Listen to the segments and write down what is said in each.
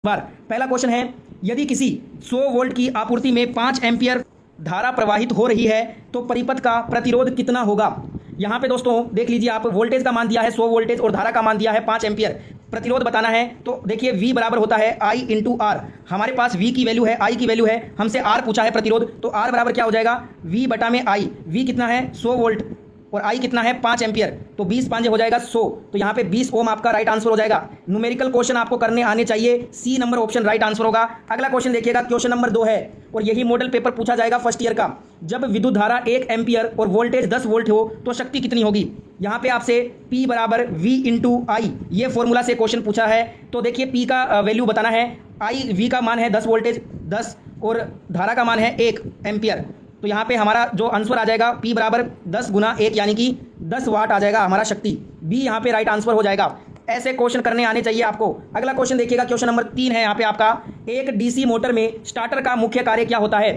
बार पहला क्वेश्चन है, यदि किसी 100 वोल्ट की आपूर्ति में 5 एम्पियर धारा प्रवाहित हो रही है तो परिपथ का प्रतिरोध कितना होगा। यहाँ पे दोस्तों देख लीजिए, आप वोल्टेज का मान दिया है 100 वोल्टेज और धारा का मान दिया है 5 एम्पियर। प्रतिरोध बताना है तो देखिए V बराबर होता है I इंटू आर। हमारे पास V की वैल्यू है, I की वैल्यू है, हमसे R पूछा है प्रतिरोध, तो R बराबर क्या हो जाएगा V बटा में I। V कितना है 100 वोल्ट और I कितना है 5 एम्पियर, तो 20 5 हो जाएगा 100, तो यहाँ पे 20 ओम आपका राइट आंसर हो जाएगा। न्यूमेरिकल क्वेश्चन आपको करने आने चाहिए, C number option right answer होगा। अगला क्वेश्चन देखिएगा, क्वेश्चन नंबर 2 है और यही मॉडल पेपर पूछा जाएगा फर्स्ट ईयर का। जब विद्युत धारा 1 एम्पियर और वोल्टेज 10 वोल्ट हो तो शक्ति कितनी होगी। यहाँ पे आपसे P बराबर V इंटू आई, ये फॉर्मूला से क्वेश्चन पूछा है। तो देखिए P का वैल्यू बताना है, V का मान है 10 वोल्टेज 10 और धारा का मान है 1 एम्पियर, तो यहाँ पे हमारा जो आंसर आ जाएगा P बराबर 10 गुना 1 यानी कि 10 वाट आ जाएगा हमारा शक्ति। B यहाँ पे राइट आंसर हो जाएगा। ऐसे क्वेश्चन करने आने चाहिए आपको। अगला क्वेश्चन देखिएगा, क्वेश्चन नंबर 3 है यहाँ पे आपका, एक डीसी मोटर में स्टार्टर का मुख्य कार्य क्या होता है।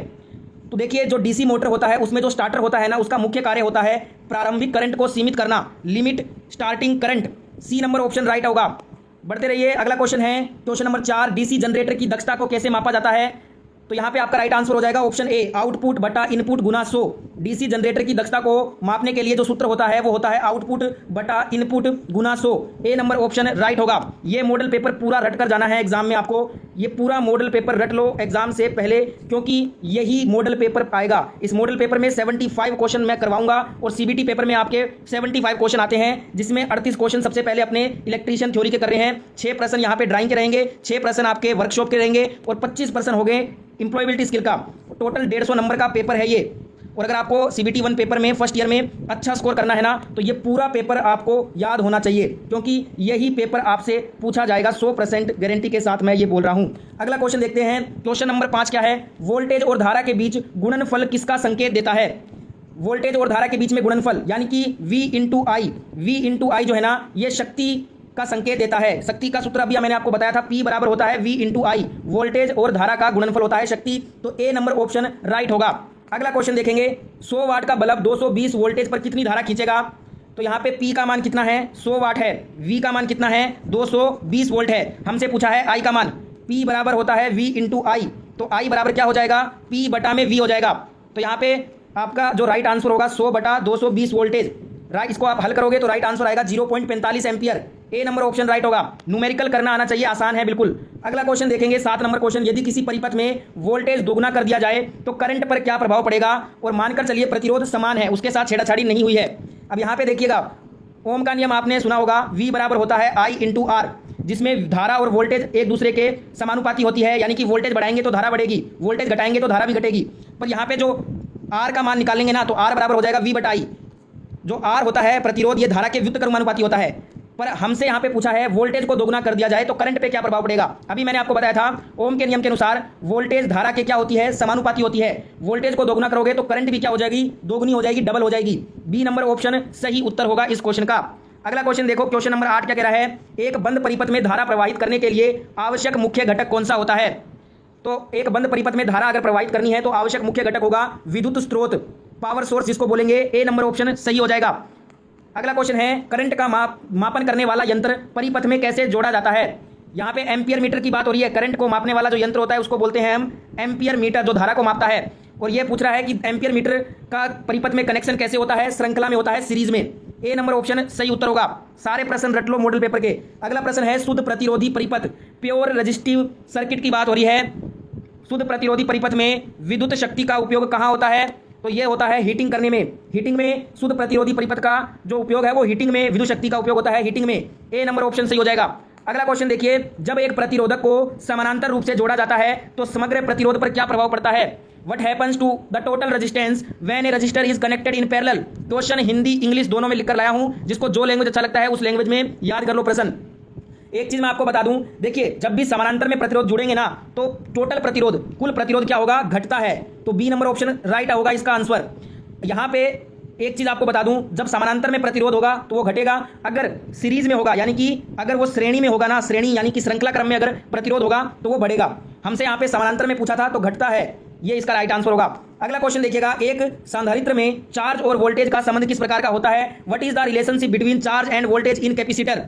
तो देखिए जो डीसी मोटर होता है उसमें जो स्टार्टर होता है ना, उसका मुख्य कार्य होता है प्रारंभिक करंट को सीमित करना, limit starting current. C number option right होगा। बढ़ते रहिए, अगला क्वेश्चन है क्वेश्चन नंबर 4, डीसी जनरेटर की दक्षता को कैसे मापा जाता है। तो यहाँ पे आपका राइट आंसर हो जाएगा ऑप्शन ए, आउटपुट बटा इनपुट गुना 100। डीसी जनरेटर की दक्षता को मापने के लिए जो सूत्र होता है वो होता है आउटपुट बटा इनपुट गुना 100। ए नंबर ऑप्शन राइट होगा। ये मॉडल पेपर पूरा रट कर जाना है एग्जाम में आपको, ये पूरा मॉडल पेपर रट लो एग्जाम से पहले, क्योंकि यही मॉडल पेपर आएगा। इस मॉडल पेपर में 75 क्वेश्चन मैं करवाऊंगा और सीबीटी पेपर में आपके 75 क्वेश्चन आते हैं, जिसमें 38 क्वेश्चन सबसे पहले अपने इलेक्ट्रीशियन थ्योरी के कर रहे हैं, 6 प्रश्न यहाँ पे ड्राइंग के रहेंगे, 6 प्रश्न आपके वर्कशॉप के रहेंगे और 25 प्रश्न हो गए इंप्लॉयबिलिटी स्किल का। टोटल 150 नंबर का पेपर है ये। और अगर आपको सीबीटी 1 पेपर में फर्स्ट ईयर में अच्छा स्कोर करना है ना, तो ये पूरा पेपर आपको याद होना चाहिए, क्योंकि यही पेपर आपसे पूछा जाएगा 100% गारंटी के साथ, मैं ये बोल रहा हूं। अगला क्वेश्चन देखते हैं, क्वेश्चन नंबर 5 क्या है, वोल्टेज और धारा के बीच गुणनफल किसका संकेत देता है। वोल्टेज और धारा के बीच में गुणनफल यानी कि V इंटू आई जो है ना, ये शक्ति का संकेत देता है। शक्ति का सूत्र अभी मैंने आपको बताया था, P बराबर होता है V इंटू आई, वोल्टेज और धारा का गुणनफल होता है शक्ति, तो ए नंबर ऑप्शन राइट होगा। अगला क्वेश्चन देखेंगे, 100 वाट का बल्ब 220 वोल्टेज पर कितनी धारा खींचेगा। तो यहाँ पे P का मान कितना है 100 वाट है, V का मान कितना है 220 वोल्ट है, हमसे पूछा है I का मान। P बराबर होता है V इंटू आई, तो I बराबर क्या हो जाएगा P बटा में V हो जाएगा। तो यहाँ पे आपका जो राइट आंसर होगा 100 बटा 220 वोल्टेज, राइट, इसको आप हल करोगे तो राइट आंसर आएगा 0.45 एम्पियर। ए नंबर ऑप्शन राइट होगा। न्यूमेरिकल करना आना चाहिए, आसान है बिल्कुल। अगला क्वेश्चन देखेंगे 7 नंबर क्वेश्चन, यदि किसी परिपथ में वोल्टेज दोगुना कर दिया जाए तो करंट पर क्या प्रभाव पड़ेगा। और मानकर चलिए प्रतिरोध समान है, उसके साथ छेड़छाड़ी नहीं हुई है। अब यहाँ पे देखिएगा, ओम का नियम आपने सुना होगा, V बराबर होता है I इंटू आर, जिसमें धारा और वोल्टेज एक दूसरे के समानुपाती होती है, यानी कि वोल्टेज बढ़ाएंगे तो धारा बढ़ेगी, वोल्टेज घटाएंगे तो धारा भी घटेगी। पर यहाँ पे जो R का मान निकालेंगे ना, तो R बराबर हो जाएगा V बटा I। जो R होता है प्रतिरोध, ये धारा के व्युत्क्रमानुपाती होता है। पर हमसे यहाँ पे पूछा है वोल्टेज को दोगुना कर दिया जाए तो करंट पे क्या प्रभाव पड़ेगा। अभी मैंने आपको बताया था ओम के नियम के अनुसार वोल्टेज धारा के क्या होती है, समानुपाती होती है। वोल्टेज को दोगुना करोगे तो करंट भी क्या हो जाएगी, दोगुनी हो जाएगी, डबल हो जाएगी। बी नंबर ऑप्शन सही उत्तर होगा इस क्वेश्चन का। अगला क्वेश्चन देखो, क्वेश्चन नंबर 8 क्या कह रहा है, एक बंद परिपथ में धारा प्रवाहित करने के लिए आवश्यक मुख्य घटक कौन सा होता है। तो एक बंद परिपथ में धारा अगर प्रवाहित करनी है तो आवश्यक मुख्य घटक होगा विद्युत स्रोत, पावर सोर्स जिसको बोलेंगे। ए नंबर ऑप्शन सही हो जाएगा। अगला क्वेश्चन है, करंट का मापन करने वाला यंत्र परिपथ में कैसे जोड़ा जाता है। यहाँ पे एम्पियर मीटर की बात हो रही है। करंट को मापने वाला जो यंत्र होता है उसको बोलते हैं हम एम्पियर मीटर, जो धारा को मापता है। और ये पूछ रहा है कि एम्पियर मीटर का परिपथ में कनेक्शन कैसे होता है, श्रृंखला में होता है, सीरीज में। ए नंबर ऑप्शन सही उत्तर होगा। सारे प्रश्न रट लो मॉडल पेपर के। अगला प्रश्न है, शुद्ध प्रतिरोधी परिपथ, प्योर रेजिस्टिव सर्किट की बात हो रही है। शुद्ध प्रतिरोधी परिपथ में विद्युत शक्ति का उपयोग कहाँ होता है। तो ये होता है हीटिंग करने में। हीटिंग में शुद्ध प्रतिरोधी परिपथ का जो उपयोग है वो हीटिंग में, विद्युत शक्ति का उपयोग होता है हीटिंग में। ए नंबर ऑप्शन सही हो जाएगा। अगला क्वेश्चन देखिए, जब एक प्रतिरोधक को समानांतर रूप से जोड़ा जाता है तो समग्र प्रतिरोध पर क्या प्रभाव पड़ता है। What happens to the total resistance when a resistor is connected in parallel. Question Hindi English दोनों में लिखकर लाया हूं, जिसको जो लैंग्वेज अच्छा लगता है उस लैंग्वेज में याद कर लो प्रश्न। एक चीज मैं आपको बता दूं, देखिए जब भी समानांतर में प्रतिरोध जुड़ेंगे ना तो टोटल प्रतिरोध, कुल प्रतिरोध क्या होगा, घटता है। तो बी नंबर ऑप्शन राइट होगा इसका आंसर। यहाँ पे एक चीज आपको बता दूं, जब समानांतर में प्रतिरोध होगा तो वो घटेगा, अगर सीरीज में होगा यानी कि अगर वो श्रेणी में होगा ना, श्रेणी यानी कि श्रृंखला क्रम में अगर प्रतिरोध होगा तो वो बढ़ेगा। हमसे यहाँ पे समानांतर में पूछा था तो घटता है, ये इसका राइट आंसर होगा। अगला क्वेश्चन देखिएगा, एक संधारित्र में चार्ज और वोल्टेज का संबंध किस प्रकार का होता है। What is the relationship between charge end voltage in capacitor.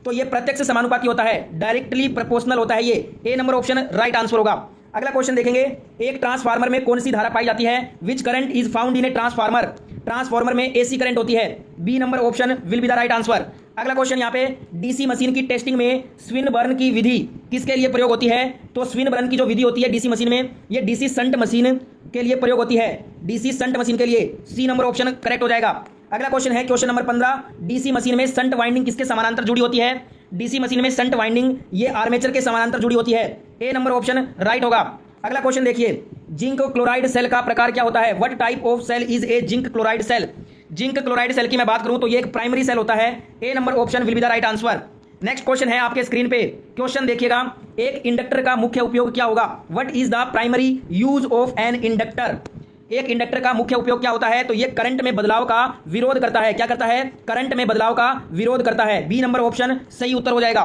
तो ये प्रत्यक्ष समानुपाती होता है, डायरेक्टली प्रोपोर्शनल होता है ये। ए नंबर ऑप्शन राइट आंसर होगा। अगला क्वेश्चन देखेंगे, एक ट्रांसफार्मर में कौन सी धारा पाई जाती है? Which current is found in a transformer? Transformer में एसी करंट होती है। B number option will be the right answer. अगला क्वेश्चन यहाँ पे, डीसी मशीन की टेस्टिंग में स्विनबर्न की विधि किसके लिए प्रयोग होती है? तो स्विनबर्न की जो विधि होती है डीसी मशीन में, ये डीसी शंट मशीन के लिए प्रयोग होती है, डीसी शंट मशीन के लिए। सी नंबर ऑप्शन करेक्ट हो जाएगा। अगला क्वेश्चन है क्वेश्चन नंबर 15, डीसी मशीन में शंट वाइंडिंग किसके समानांतर जुड़ी होती है? डीसी मशीन में शंट वाइंडिंग ये आर्मेचर के समानांतर जुड़ी होती है। ए नंबर ऑप्शन राइट होगा। अगला क्वेश्चन देखिए, जिंक क्लोराइड सेल का प्रकार क्या होता है? What type of cell is a zinc chloride cell? Zinc chloride cell की मैं बात करूं तो ये एक प्राइमरी सेल होता है। A number option will be the right answer. Next question है आपके स्क्रीन पे, क्वेश्चन देखिएगा, एक इंडक्टर का मुख्य उपयोग क्या होगा? What is the primary use of an inductor? एक इंडक्टर का मुख्य उपयोग क्या होता है? तो ये करंट में बदलाव का विरोध करता है। क्या करता है? करंट में बदलाव का विरोध करता है। बी नंबर ऑप्शन सही उत्तर हो जाएगा।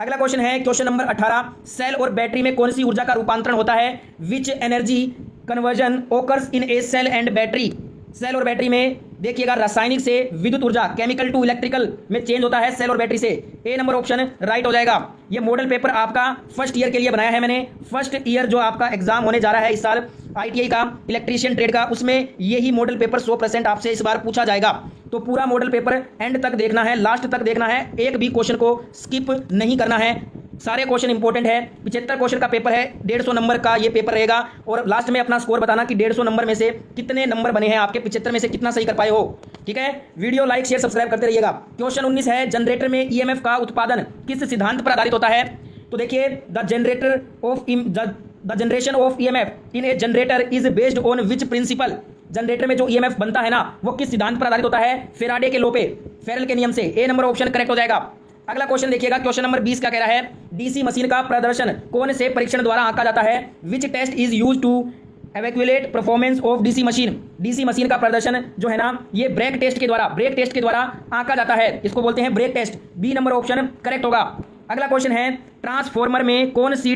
अगला क्वेश्चन है क्वेश्चन नंबर 18, सेल और बैटरी में कौन सी ऊर्जा का रूपांतरण होता है? Which energy conversion occurs in a cell and battery? Cell और बैटरी में देखिएगा रासायनिक से विद्युत ऊर्जा, केमिकल टू इलेक्ट्रिकल में चेंज होता है सेल और बैटरी से। ए नंबर ऑप्शन राइट हो जाएगा। ये मॉडल पेपर आपका फर्स्ट ईयर के लिए बनाया है मैंने। फर्स्ट ईयर जो आपका एग्जाम होने जा रहा है इस साल आईटीआई का, इलेक्ट्रीशियन ट्रेड का, उसमें यही मॉडल पेपर 100% आपसे इस बार पूछा जाएगा। तो पूरा मॉडल पेपर एंड तक देखना है, लास्ट तक देखना है, एक भी क्वेश्चन को स्किप नहीं करना है। सारे क्वेश्चन इंपॉर्टेंट है। 75 क्वेश्चन का पेपर है, 150 नंबर का ये पेपर रहेगा। और लास्ट में अपना स्कोर बताना कि 150 नंबर में से कितने नंबर बने हैं आपके, 75 में से कितना सही कर पाए हो। ठीक है, वीडियो लाइक शेयर सब्सक्राइब करते रहिएगा। क्वेश्चन 19 है, जनरेटर में ईएमएफ का उत्पादन किस सिद्धांत पर आधारित होता है? तो देखिए, the generation of EMF in A generator is based on which principle? Generator में जो ईएमएफ बनता है ना, वो किस सिद्धांत पर आधारित होता है? फेराडे के लॉ पे, फेरेल के नियम से। ए नंबर ऑप्शन करेक्ट हो जाएगा। अगला क्वेश्चन देखिएगा, क्वेश्चन नंबर 20 क्या कह रहा है? डीसी मशीन का प्रदर्शन कौन से परीक्षण द्वारा आंका जाता है? Which test is use to evaluate performance of DC machine? DC machine का प्रदर्शन जो है ना, ये ब्रेक टेस्ट के द्वारा आंका जाता है। इसको बोलते हैं brake test. B number option correct होगा। अगला क्वेश्चन है, ट्रांसफॉर्मर में कौन सी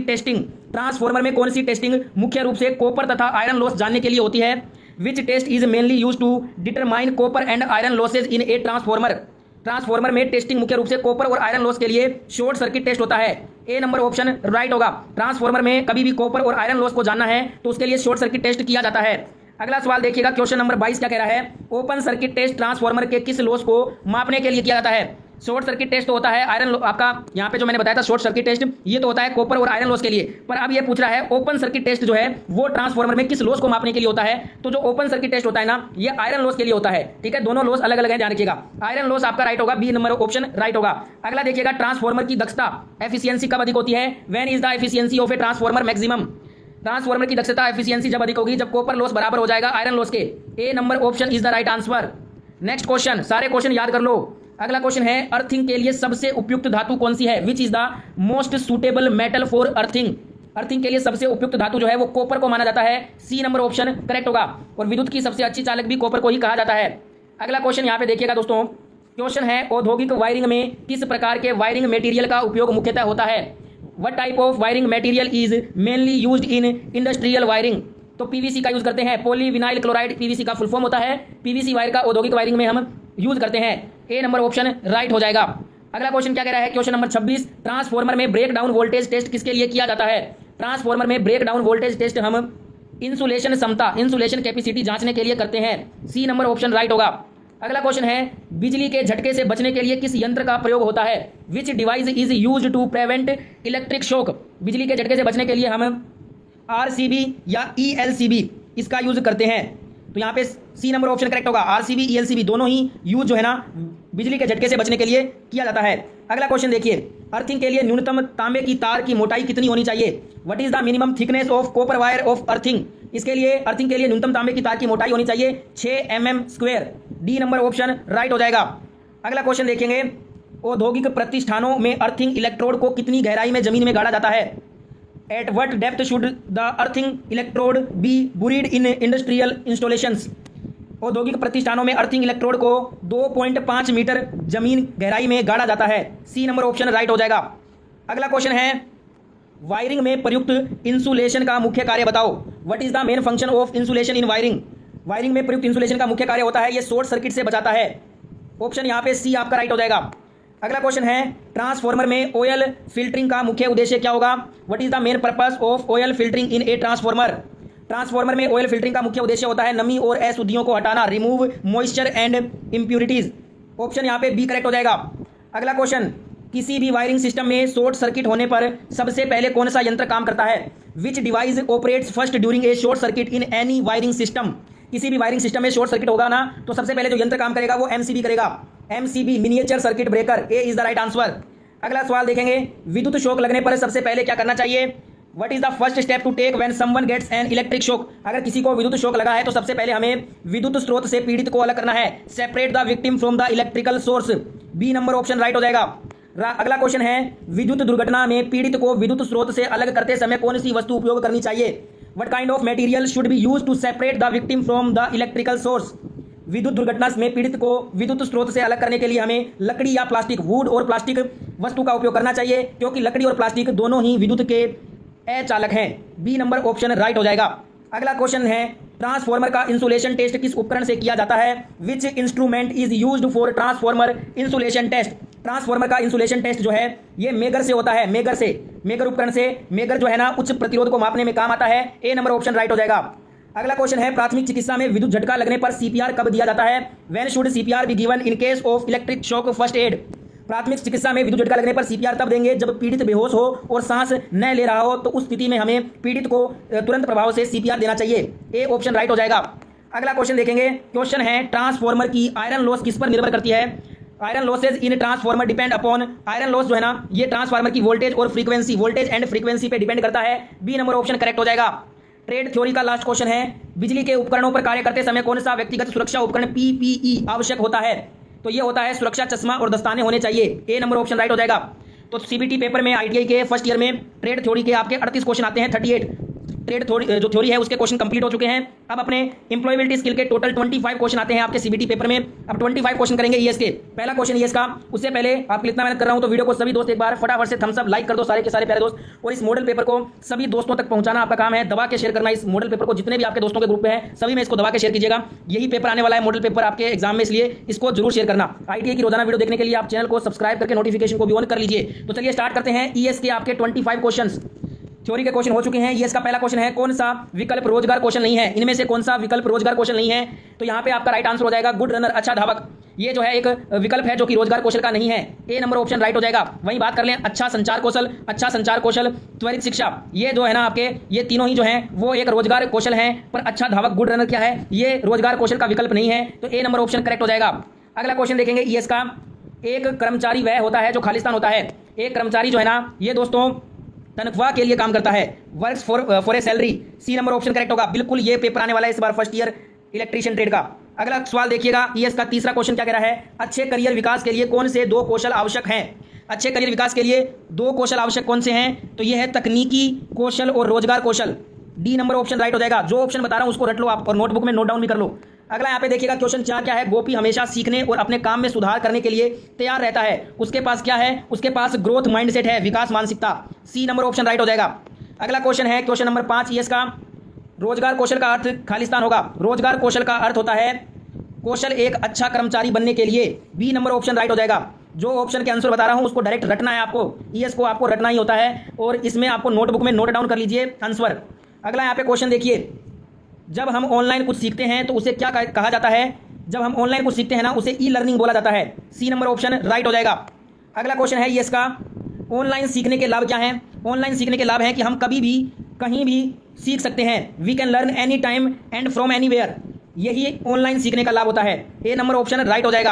टेस्टिंग मुख्य रूप से कॉपर तथा आयरन लॉस जानने के लिए होती है? Which test is mainly use to determine copper and iron losses in a transformer? Transformer में टेस्टिंग मुख्य रूप से कॉपर और आयरन लॉस के लिए शॉर्ट सर्किट टेस्ट होता है। ए नंबर ऑप्शन राइट होगा। ट्रांसफॉर्मर में कभी भी कॉपर और आयरन लॉस को जानना है तो उसके लिए शॉर्ट सर्किट टेस्ट किया जाता है। अगला सवाल देखिएगा, क्वेश्चन नंबर 22 क्या कह रहा है? ओपन सर्किट टेस्ट ट्रांसफॉर्मर के किस लॉस को मापने के लिए किया जाता है? शॉर्ट सर्किट टेस्ट तो होता है आयरन आपका, यहाँ पे जो मैंने बताया था शॉर्ट सर्किट टेस्ट, ये तो होता है कॉपर और आयरन लॉस के लिए। पर अब ये पूछ रहा है ओपन सर्किट टेस्ट जो है वो ट्रांसफॉर्मर में किस लॉस को मापने के लिए होता है? तो जो ओपन सर्किट टेस्ट होता है ना, ये आयरन लॉस के लिए होता है। ठीक है, दोनों लॉस अलग अलग है, ध्यान रखिएगा। आयरन लॉस आपका राइट होगा, बी नंबर ऑप्शन राइट होगा। अगला देखिएगा, ट्रांसफॉर्मर की दक्षता एफिशिएंसी कब अधिक होती है? When is the efficiency of A transformer maximum? Transformer की दक्षता एफिशिएंसी जब अधिक होगी जब कॉपर लॉस बराबर हो जाएगा आयरन लॉस के। A number option is the right answer. Next question, सारे क्वेश्चन याद कर लो। अगला क्वेश्चन है, अर्थिंग के लिए सबसे उपयुक्त धातु कौन सी है? Which is the most suitable metal for earthing? Earthing के लिए सबसे उपयुक्त धातु जो है वो कॉपर को माना जाता है। सी नंबर ऑप्शन करेक्ट होगा। और विद्युत की सबसे अच्छी चालक भी कॉपर को ही कहा जाता है। अगला क्वेश्चन यहाँ पे देखिएगा दोस्तों, क्वेश्चन है, औद्योगिक वायरिंग में किस प्रकार के वायरिंग मटेरियल का उपयोग मुख्यतः होता है? What type of wiring material is mainly used in industrial wiring? तो पीवीसी का यूज करते हैं, पॉलीविनाइल क्लोराइड पीवीसी का फुल फॉर्म होता है। पीवीसी वायर का औद्योगिक वायरिंग में हम यूज करते हैं। ए नंबर ऑप्शन राइट हो जाएगा। अगला क्वेश्चन क्या कह रहा है? क्वेश्चन नंबर 26, ट्रांसफॉर्मर में ब्रेक डाउन वोल्टेज टेस्ट किसके लिए किया जाता है? ट्रांसफॉर्मर में ब्रेक डाउन वोल्टेज टेस्ट हम इंसुलेशन क्षमता, इंसुलेशन कैपेसिटी जांचने के लिए करते हैं। सी नंबर ऑप्शन राइट होगा। अगला क्वेश्शन है, बिजली के झटके से बचने के लिए किस यंत्र का प्रयोग होता है? Which device is use to prevent electric shock? बिजली के झटके से बचने के लिए हम आरसीबी या ईएलसीबी इसका यूज करते हैं। तो यहाँ पे सी नंबर ऑप्शन करेक्ट होगा। आरसीबी ईएलसीबी दोनों ही यूज जो है ना बिजली के झटके से बचने के लिए किया जाता है। अगला क्वेश्चन देखिए, अर्थिंग के लिए न्यूनतम तांबे की तार की मोटाई कितनी होनी चाहिए? What is the minimum thickness of copper wire of earthing? इसके लिए अर्थिंग के लिए न्यूनतम तांबे की तार की मोटाई होनी चाहिए 6 mm square. D number option right हो जाएगा। अगला क्वेश्चन देखेंगे, औद्योगिक प्रतिष्ठानों में अर्थिंग इलेक्ट्रोड को कितनी गहराई में जमीन में गाड़ा जाता है? At what depth should the earthing electrode be buried in industrial installations? औद्योगिक प्रतिष्ठानों में अर्थिंग इलेक्ट्रोड को 2.5 मीटर जमीन गहराई में गाड़ा जाता है। सी नंबर ऑप्शन राइट हो जाएगा। अगला क्वेश्चन है, वायरिंग में प्रयुक्त इंसुलेशन का मुख्य कार्य बताओ। What is the main function of insulation in wiring? Wiring में प्रयुक्त इंसुलेशन का मुख्य कार्य होता है ये शॉर्ट सर्किट से बचाता है। ऑप्शन यहाँ पे सी आपका राइट हो जाएगा। अगला क्वेश्चन है ट्रांसफॉर्मर में ऑयल फिल्टरिंग का मुख्य उद्देश्य क्या होगा? What is the main purpose of oil filtering in a transformer? Transformer में ऑयल फिल्टरिंग का मुख्य उद्देश्य होता है नमी और अशुद्धियों को हटाना, remove moisture and impurities. Option यहाँ पे बी करेक्ट हो जाएगा। अगला क्वेश्चन, किसी भी वायरिंग सिस्टम में शॉर्ट सर्किट होने पर सबसे पहले कौन सा यंत्र काम करता है? Which device operates first during a short circuit in any wiring system? किसी भी वायरिंग सिस्टम में शॉर्ट सर्किट होगा ना तो सबसे पहले जो यंत्र काम करेगा वो एमसीबी करेगा। MCB miniature circuit breaker, A is the right answer. अगला सवाल देखेंगे, विद्युत शॉक लगने पर सबसे पहले क्या करना चाहिए? What is the first step to take when someone gets an electric shock? अगर किसी को विद्युत शॉक लगा है तो सबसे पहले हमें विद्युत स्रोत से पीड़ित को अलग करना है। Separate the victim from the electrical source, B number option right हो जाएगा। अगला क्वेश्चन है, विद्युत दुर्घटना में पीड़ित को विद्युत स्रोत से अलग करते समय कौन सी वस्तु उपयोग करनी चाहिए? What kind of material should be used to separate the victim from the electrical source? विद्युत दुर्घटना में पीड़ित को विद्युत स्रोत से अलग करने के लिए हमें लकड़ी या प्लास्टिक, वुड और प्लास्टिक वस्तु का उपयोग करना चाहिए, क्योंकि लकड़ी और प्लास्टिक दोनों ही विद्युत के अचालक हैं। बी नंबर ऑप्शन राइट हो जाएगा। अगला क्वेश्चन है, ट्रांसफॉर्मर का इंसुलेशन टेस्ट किस उपकरण से किया जाता है? Which instrument is used for transformer insulation test? Transformer का इंसुलेशन टेस्ट जो है ये मेगर से होता है, मेगर उपकरण से। मेगर जो है ना उच्च प्रतिरोध को मापने में काम आता है। ए नंबर ऑप्शन राइट हो जाएगा। अगला क्वेश्चन है, प्राथमिक चिकित्सा में विद्युत झटका लगने पर सीपीआर कब दिया जाता है? When should CPR be given in case of electric shock first aid? प्राथमिक चिकित्सा में विद्युत झटका लगने पर सीपीआर तब देंगे जब पीड़ित बेहोश हो और सांस न ले रहा हो, तो उस स्थिति में हमें पीड़ित को तुरंत प्रभाव से सीपीआर देना चाहिए। ए ऑप्शन राइट हो जाएगा। अगला क्वेश्चन देखेंगे, क्वेश्चन है, ट्रांसफॉर्मर की आयरन लॉस किस पर निर्भर करती है? Iron losses in transformer depend upon, iron loss जो है ना ये ट्रांसफॉर्मर की वोल्टेज और फ्रीक्वेंसी, वोल्टेज एंड फ्रीक्वेंसी पे डिपेंड करता है। बी नंबर ऑप्शन करेक्ट हो जाएगा। ट्रेड थ्योरी का लास्ट क्वेश्चन है, बिजली के उपकरणों पर कार्य करते समय कौन सा व्यक्तिगत सुरक्षा उपकरण पीपीई आवश्यक होता है? तो ये होता है सुरक्षा चश्मा और दस्ताने होने चाहिए। ए नंबर ऑप्शन राइट हो जाएगा। तो सीबीटी पेपर में आईटीआई के फर्स्ट ईयर में ट्रेड थ्योरी के आपके 38 क्वेश्चन आते हैं। 38 ट्रेड जो थ्योरी है उसके क्वेश्चन कंप्लीट हो चुके हैं। अब अपने एम्प्लॉयबिलिटी स्किल के टोटल 25 क्वेश्चन आते हैं आपके सीबीटी पेपर में। अब 25 क्वेश्चन करेंगे ईएस के। पहला क्वेश्चन ईएस का, उससे पहले आपके लिए इतना मेहनत कर रहा हूं तो वीडियो को सभी दोस्त एक बार फटाफट से थम्स अप लाइक कर दो, सारे के सारे प्यारे दोस्त। और इस मॉडल पेपर को सभी दोस्तों तक पहुंचाना आपका काम है, दबा के शेयर करना। इस मॉडल पेपर को जितने भी आपके दोस्तों के ग्रुप में है सभी में इसको दबा के शेयर कीजिएगा। यही पेपर आने वाला है मॉडल पेपर आपके एग्जाम में, इसलिए इसको जरूर शेयर करना। आईटीआई की रोजाना वीडियो देखने के लिए आप चैनल को सब्सक्राइब करके नोटिफिकेशन को भी ऑन कर लीजिए। तो चलिए स्टार्ट करते हैं। ईएस के आपके 25 क्वेश्चन थ्योरी के क्वेश्चन हो चुके हैं। ईएस का पहला क्वेश्चन है, कौन सा विकल्प रोजगार कौशल नहीं है? इनमें से कौन सा विकल्प रोजगार कौशल नहीं है? तो यहाँ पे आपका राइट आंसर हो जाएगा गुड रनर, अच्छा धावक। ये जो है एक विकल्प है जो कि रोजगार कौशल का नहीं है। ए नंबर ऑप्शन राइट हो जाएगा। वहीं बात कर लें अच्छा संचार कौशल, त्वरित शिक्षा, ये जो है ना आपके ये तीनों ही जो है वो एक रोजगार कौशल है। पर अच्छा धावक गुड रनर क्या है? ये रोजगार कौशल का विकल्प नहीं है। तो ए नंबर ऑप्शन करेक्ट हो जाएगा। अगला क्वेश्चन देखेंगे ईएस का, एक कर्मचारी वह होता है जो खालिस्तान होता है। एक कर्मचारी जो है ना ये दोस्तों तनख्वाह के लिए काम करता है, works for a salary. C number option correct होगा। बिल्कुल ये पेपर आने वाला है इस बार फर्स्ट ईयर इलेक्ट्रीशियन ट्रेड का। अगला सवाल देखिएगा, ईएस का तीसरा क्वेश्चन क्या कह रहा है, अच्छे करियर विकास के लिए कौन से 2 कौशल आवश्यक हैं? अच्छे करियर विकास के लिए 2 कौशल आवश्यक कौन से हैं? तो ये है तकनीकी कौशल और रोजगार कौशल। डी नंबर ऑप्शन राइट हो जाएगा। जो ऑप्शन बता रहा हूं उसको रट लो आप और नोटबुक में नोट डाउन भी कर लो। अगला यहाँ पे देखिएगा क्वेश्चन 4 क्या है, गोपी हमेशा सीखने और अपने काम में सुधार करने के लिए तैयार रहता है। उसके पास क्या है? उसके पास ग्रोथ माइंडसेट है, विकास मानसिकता। सी नंबर ऑप्शन राइट हो जाएगा। अगला क्वेश्चन है क्वेश्चन नंबर 5 ईएस का, रोजगार कौशल का अर्थ खालिस्तान होगा। रोजगार कौशल का अर्थ होता है कौशल एक अच्छा कर्मचारी बनने के लिए। बी नंबर ऑप्शन राइट हो जाएगा। जो ऑप्शन के आंसर बता रहा हूं उसको डायरेक्ट रटना है आपको, ईएस को आपको रटना ही होता है और इसमें आपको नोटबुक में नोट डाउन कर लीजिए आंसर। अगला यहाँ पे क्वेश्चन देखिए, जब हम ऑनलाइन कुछ सीखते हैं तो उसे क्या कहा जाता है? जब हम ऑनलाइन कुछ सीखते हैं ना उसे ई लर्निंग बोला जाता है। सी नंबर ऑप्शन राइट हो जाएगा। अगला क्वेश्चन है ईएस का, ऑनलाइन सीखने के लाभ क्या हैं? ऑनलाइन सीखने के लाभ हैं कि हम कभी भी कहीं भी सीख सकते हैं। We can learn any time and from anywhere, यही ऑनलाइन सीखने का लाभ होता है। ए नंबर ऑप्शन राइट हो जाएगा।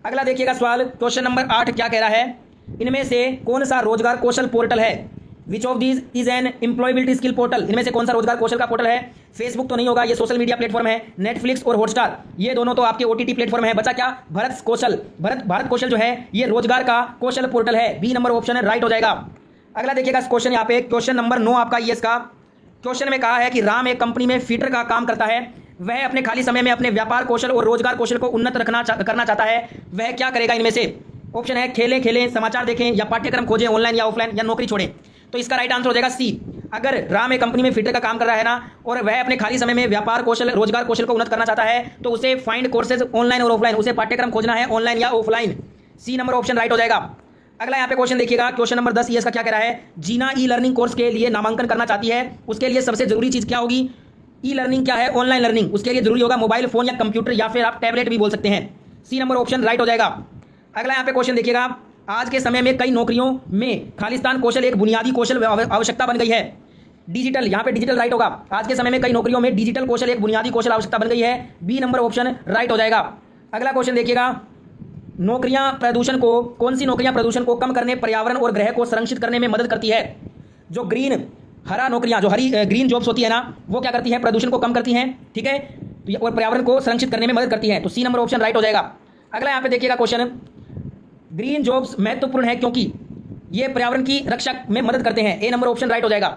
अगला देखिएगा सवाल क्वेश्चन नंबर 8 क्या कह रहा है, इनमें से कौन सा रोजगार कौशल पोर्टल है? Which of these is an employability skill portal? इनमें से कौन सा रोजगार कौशल का पोर्टल है? फेसबुक तो नहीं होगा, ये सोशल मीडिया प्लेटफॉर्म है। नेटफ्लिक्स और हॉटस्टार ये दोनों तो आपके ओटीटी प्लेटफॉर्म है। बचा क्या? भारत कौशल। भारत कौशल जो है ये रोजगार का कौशल पोर्टल है। बी नंबर ऑप्शन राइट हो जाएगा। अगला देखिएगा क्वेश्चन यहाँ पे क्वेश्चन नंबर 9 आपका ईएस का। क्वेश्चन में कहा है कि राम एक कंपनी में फीटर का काम करता है, वह अपने खाली समय में अपने व्यापार कौशल और रोजगार कौशल को उन्नत करना चाहता है, वह क्या करेगा? इनमें से ऑप्शन है खेलें, समाचार देखें या पाठ्यक्रम खोजें ऑनलाइन या ऑफलाइन या नौकरी छोड़ें। तो इसका राइट आंसर हो जाएगा सी। अगर राम एक कंपनी में फिटर का काम कर रहा है ना और वह अपने खाली समय में व्यापार कौशल रोजगार कौशल को उन्नत करना चाहता है तो उसे फाइंड कोर्सेज ऑनलाइन और ऑफलाइन, उसे पाठ्यक्रम खोजना है ऑनलाइन या offline. C number option right हो जाएगा। अगला यहाँ पे क्वेश्चन देखिएगा, क्वेश्चन नंबर 10 इसका क्या कह रहा है। जीना ई लर्निंग कोर्स के लिए नामांकन करना चाहती है, उसके लिए सबसे जरूरी चीज क्या होगी। ई लर्निंग क्या है, ऑनलाइन लर्निंग, उसके लिए जरूरी होगा मोबाइल फोन या कंप्यूटर या फिर आप टैबलेट भी बोल सकते हैं। सी नंबर ऑप्शन राइट हो जाएगा। अगला यहाँ पे क्वेश्चन देखिएगा, आज के समय में कई नौकरियों में खालिस्तान कौशल एक बुनियादी कौशल आवश्यकता बन गई है। डिजिटल, यहाँ पे डिजिटल राइट होगा। आज के समय में कई नौकरियों में डिजिटल कौशल एक बुनियादी कौशल आवश्यकता बन गई है। बी नंबर ऑप्शन राइट हो जाएगा। अगला क्वेश्चन देखिएगा, नौकरियां प्रदूषण को, कौन सी नौकरियां प्रदूषण को कम करने, पर्यावरण और ग्रह को संरक्षित करने में मदद करती है। जो ग्रीन, हरा नौकरियां, जो हरी ग्रीन जॉब्स होती है ना, वो क्या करती हैं, प्रदूषण को कम करती हैं, ठीक है, और पर्यावरण को संरक्षित करने में मदद करती है। तो सी नंबर ऑप्शन राइट हो जाएगा। अगला यहाँ पे देखिएगा क्वेश्चन, ग्रीन जॉब्स महत्वपूर्ण है क्योंकि ये पर्यावरण की रक्षा में मदद करते हैं। ए नंबर ऑप्शन राइट हो जाएगा।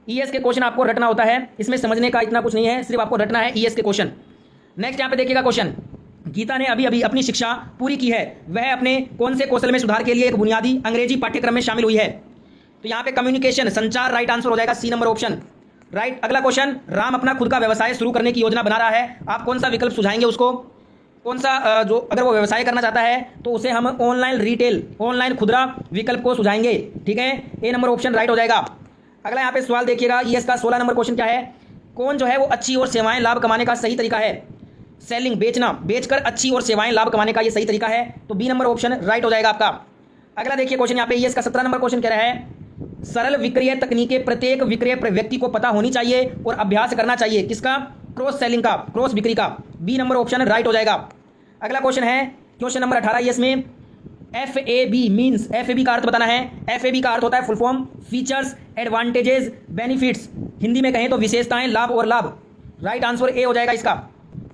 ईएस के क्वेश्चन आपको रटना होता है, इसमें समझने का इतना कुछ नहीं है, सिर्फ आपको रटना है ईएस के क्वेश्चन। नेक्स्ट यहाँ पे देखिएगा क्वेश्चन, गीता ने अभी अभी अपनी शिक्षा पूरी की है, वह अपने कौन से कौशल में सुधार के लिए एक बुनियादी अंग्रेजी पाठ्यक्रम में शामिल हुई है। तो यहाँ पे कम्युनिकेशन, संचार राइट आंसर हो जाएगा, सी नंबर ऑप्शन राइट। अगला क्वेश्चन, राम अपना खुद का व्यवसाय शुरू करने की योजना बना रहा है, आप कौन सा विकल्प सुझाएंगे उसको, कौन सा जो अगर वो व्यवसाय करना चाहता है तो उसे हम ऑनलाइन रिटेल, ऑनलाइन खुदरा विकल्प को सुझाएंगे, ठीक है, ए नंबर ऑप्शन राइट हो जाएगा। अगला यहाँ पे सवाल देखिएगा, ईएस का 16 नंबर क्वेश्चन क्या है, कौन जो है वो अच्छी और सेवाएं लाभ कमाने का सही तरीका है। सेलिंग, बेचना, बेचकर अच्छी और सेवाएं लाभ कमाने का ये सही तरीका है, तो बी नंबर ऑप्शन राइट हो जाएगा आपका। अगला देखिए क्वेश्चन यहाँ पे, ईएस का 17 नंबर क्वेश्चन कह रहा है, सरल विक्रय तकनीकें प्रत्येक विक्रय व्यक्ति को पता होनी चाहिए और अभ्यास करना चाहिए, किसका, क्रॉस सेलिंग का, क्रॉस बिक्री का, बी नंबर ऑप्शन राइट हो जाएगा। अगला क्वेश्चन है क्वेश्चन नंबर 18, इसमें FAB मीन्स, FAB का अर्थ बताना है। FAB का अर्थ होता है full form features, advantages, benefits, Hindi में कहें तो विशेषताएं, लाभ और लाभ, राइट आंसर ए हो जाएगा इसका।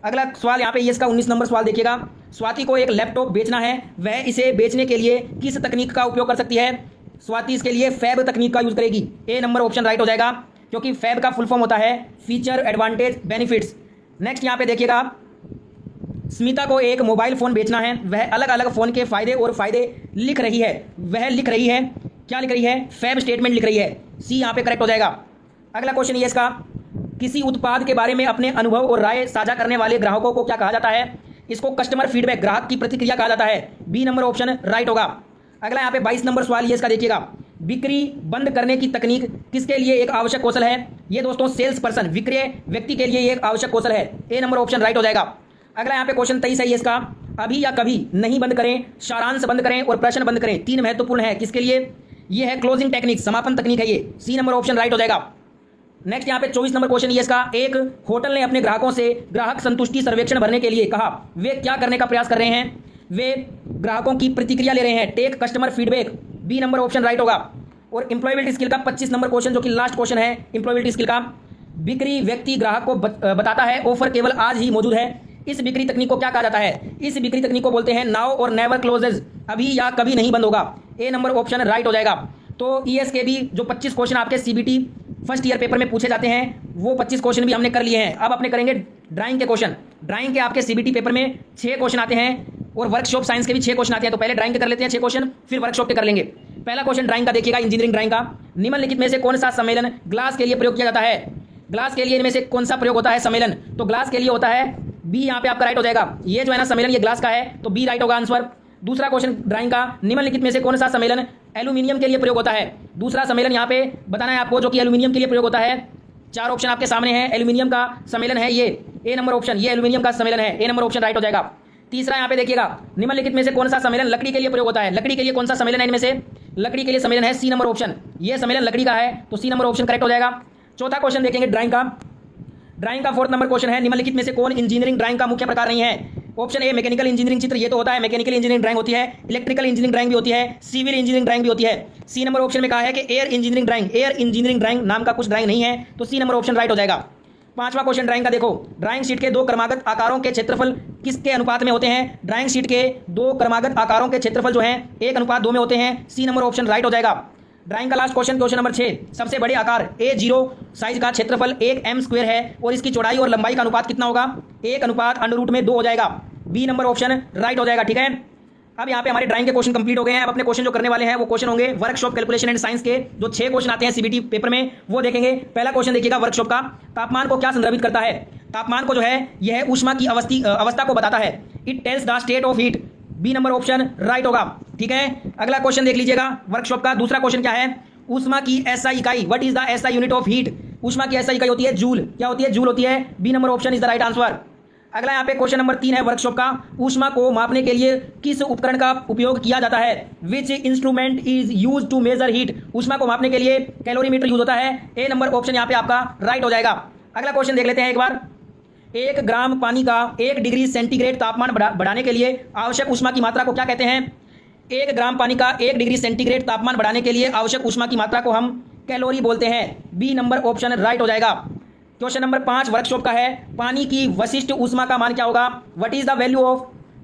अगला सवाल यहाँ पे इसका 19 नंबर सवाल देखिएगा, स्वाति को एक लैपटॉप बेचना है, वह इसे बेचने के लिए किस तकनीक का उपयोग कर सकती है। स्वाति इसके लिए फैब तकनीक का यूज करेगी, ए नंबर ऑप्शन राइट हो जाएगा, क्योंकि फैब का फुल फॉर्म होता है फीचर, एडवांटेज, बेनिफिट्स। नेक्स्ट यहाँ पे देखिएगा, स्मिता को एक मोबाइल फ़ोन बेचना है, वह अलग अलग फ़ोन के फायदे और फायदे लिख रही है, वह लिख रही है, क्या लिख रही है, फैब स्टेटमेंट लिख रही है, सी यहाँ पे करेक्ट हो जाएगा। अगला क्वेश्चन ये इसका, किसी उत्पाद के बारे में अपने अनुभव और राय साझा करने वाले ग्राहकों को क्या कहा जाता है। इसको कस्टमर फीडबैक, ग्राहक की प्रतिक्रिया कहा जाता है, बी नंबर ऑप्शन राइट होगा। अगला यहाँ पे 22 नंबर सवाल ये इसका देखिएगा, बिक्री बंद करने की तकनीक किसके लिए एक आवश्यक कौशल है। ये दोस्तों सेल्स पर्सन, विक्रय व्यक्ति के लिए एक आवश्यक कौशल है, ए नंबर ऑप्शन राइट हो जाएगा। अगला यहाँ पे क्वेश्चन 23 है इसका, अभी या कभी नहीं बंद करें, सारांश बंद करें और प्रश्न बंद करें, तीन महत्वपूर्ण है, किसके लिए, ये है क्लोजिंग टेक्निक, समापन तकनीक है ये, सी नंबर ऑप्शन राइट हो जाएगा। नेक्स्ट यहाँ पे 24 नंबर क्वेश्चन ये इसका, एक होटल ने अपने ग्राहकों से ग्राहक संतुष्टि सर्वेक्षण भरने के लिए कहा, वे क्या करने का प्रयास कर रहे हैं, वे ग्राहकों की प्रतिक्रिया ले रहे हैं, take customer feedback, B number option right होगा। और एम्प्लॉयबिलिटी स्किल का 25 नंबर क्वेश्चन जो कि लास्ट क्वेश्चन है एम्प्लॉयबिलिटी स्किल का, बिक्री व्यक्ति ग्राहक को बताता है ऑफर केवल आज ही मौजूद है, इस बिक्री तकनीक को क्या कहा जाता है, इस बिक्री तकनीक को बोलते हैं नाउ और नेवर क्लोजेज, अभी या कभी नहीं बंद होगा, ए नंबर ऑप्शन राइट हो जाएगा। तो ईएस के भी जो 25 क्वेश्चन आपके सीबीटी फर्स्ट ईयर पेपर में पूछे जाते हैं वो 25 क्वेश्चन भी हमने कर लिए हैं। अब अपने करेंगे ड्राइंग के क्वेश्चन। ड्राइंग के आपके सीबीटी पेपर में 6 क्वेश्चन आते हैं और वर्कशॉप साइंस के भी 6 क्वेश्चन आते हैं, तो पहले ड्राइंग के कर लेते हैं 6 क्वेश्चन, फिर वर्कशॉप के कर लेंगे। पहला क्वेश्चन ड्राइंग का देखिएगा, इंजीनियरिंग ड्राइंग का, निम्नलिखित में से कौन सा सम्मेलन ग्लास के लिए प्रयोग किया जाता है, ग्लास के लिए इनमें से कौन सा प्रयोग होता है सम्मेलन, तो ग्लास के लिए होता है बी, यहाँ पे आपका राइट हो जाएगा, ये जो है ना सम्मेलन ये ग्लास का है, तो बी राइट होगा आंसर। दूसरा क्वेश्चन ड्राइंग का, निम्नलिखित में से कौन सा सम्मेलन एल्यूमिनियम के लिए प्रयोग होता है, दूसरा सम्मेलन यहाँ पे बताना है आपको जो कि एल्यूमिनियम के लिए प्रयोग होता है। 4 ऑप्शन आपके सामने हैं, एल्यूमिनियम का सम्मेलन है ये, ए नंबर ऑप्शन, ये एल्यूमिनियम का सम्मेलन है, ए नंबर ऑप्शन राइट हो जाएगा। तीसरा यहाँ पे देखिएगा, निम्नलिखित में से कौन सा सम्मेलन लकड़ी के लिए प्रयोग होता है, लकड़ी के लिए कौन सा सम्मेलन है, इनमें से लकड़ी के लिए सम्मेलन है सी नंबर ऑप्शन, ये सम्मेलन लकड़ी का है, तो सी नंबर ऑप्शन करेक्ट हो जाएगा। चौथा क्वेश्चन देखेंगे ड्राइंग का, ड्राइंग का 4th नंबर क्वेश्चन है, निम्नलिखित में से कौन इंजीनियरिंग ड्राइंग का मुख्य प्रकार नहीं है। ऑप्शन ए मैकेनिकल इंजीनियरिंग चित्र, ये तो होता है मैकेनिकल इंजीनियरिंग ड्राइंग होती है, इलेक्ट्रिकल इंजीनियरिंग ड्राइंग भी होती है, सिविल इंजीनियरिंग ड्राइंग भी होती है। सी नंबर ऑप्शन में कहा है कि air engineering drawing, air engineering drawing नाम का कुछ ड्राइंग नहीं है, तो सी नंबर ऑप्शन राइट हो जाएगा। 5वां क्वेश्चन ड्राइंग का देखो, ड्राइंग शीट के 2 क्रमागत आकारों के क्षेत्रफल किसके अनुपात में होते हैं, ड्राइंग शीट के 2 क्रमागत आकारों के क्षेत्रफल जो हैं 1:2 में होते हैं, सी नंबर ऑप्शन राइट हो जाएगा। ड्राइंग का लास्ट क्वेश्चन, क्वेश्चन नंबर 6, सबसे बड़े आकार A0 साइज का क्षेत्रफल 1 m² है और इसकी चौड़ाई और लंबाई का अनुपात कितना होगा, 1:√2 हो जाएगा, बी नंबर ऑप्शन राइट हो जाएगा। ठीक है, अब यहाँ पे हमारे ड्राइंग के क्वेश्चन कंप्लीट हो गए हैं। अब अपने क्वेश्चन जो करने वाले हैं वो क्वेश्चन होंगे वर्कशॉप कैलकुलेशन एंड साइंस के, जो 6 क्वेश्चन आते हैं सीबीटी पेपर में वो देखेंगे। पहला क्वेश्चन देखिएगा वर्कशॉप का, तापमान को क्या संदर्भित करता है, तापमान को जो है यह ऊष्मा की अवस्था को बताता है, it tells the state of heat, B number option right होगा। ठीक है, अगला क्वेश्चन देख लीजिएगा वर्कशॉप का। दूसरा क्वेश्चन क्या है, ऊष्मा की एसआई इकाई, what is the SI unit of heat. ऊष्मा की एसआई इकाई होती है जूल। क्या होती है, जूल होती है। B number option is the right answer. अगला यहाँ पे क्वेश्चन नंबर 3 है वर्कशॉप का, ऊष्मा को मापने के लिए किस उपकरण का उपयोग किया जाता है। Which instrument is use to measure heat. ऊष्मा को मापने के लिए कैलोरीमीटर यूज होता है। ए नंबर ऑप्शन यहाँ पे आपका राइट हो जाएगा। अगला क्वेश्चन देख लेते हैं एक बार, 1 ग्राम पानी का 1 डिग्री सेंटीग्रेड तापमान बढ़ाने के लिए आवश्यक ऊष्मा की मात्रा को क्या कहते हैं। 1 ग्राम पानी का 1 डिग्री सेंटीग्रेड तापमान बढ़ाने के लिए आवश्यक ऊष्मा की मात्रा को हम कैलोरी बोलते हैं। बी नंबर ऑप्शन राइट हो जाएगा। क्वेश्चन नंबर 5 वर्कशॉप का है, पानी की विशिष्ट ऊष्मा का मान क्या होगा। What is the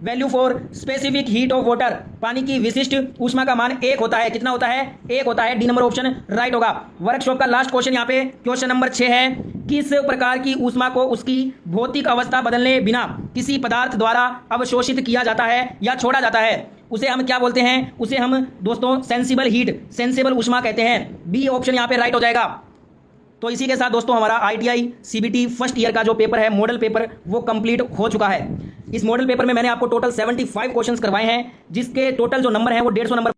value for specific heat of water. पानी की विशिष्ट ऊष्मा का मान 1 होता है। कितना होता है, 1 होता है। डी नंबर ऑप्शन राइट होगा। वर्कशॉप का लास्ट क्वेश्चन यहाँ पे क्वेश्चन नंबर 6 है, किस प्रकार की ऊष्मा को उसकी भौतिक अवस्था बदलने बिना किसी पदार्थ द्वारा अवशोषित किया जाता है या छोड़ा जाता है, उसे हम क्या बोलते हैं। उसे हम दोस्तों सेंसिबल हीट, सेंसिबल ऊष्मा कहते हैं। बी ऑप्शन यहाँ पे राइट हो जाएगा। तो इसी के साथ दोस्तों हमारा ITI CBT फर्स्ट ईयर का जो पेपर है, मॉडल पेपर, वो कंप्लीट हो चुका है। इस मॉडल पेपर में मैंने आपको टोटल 75 क्वेश्चंस करवाए हैं, जिसके टोटल जो नंबर है वो 150 नंबर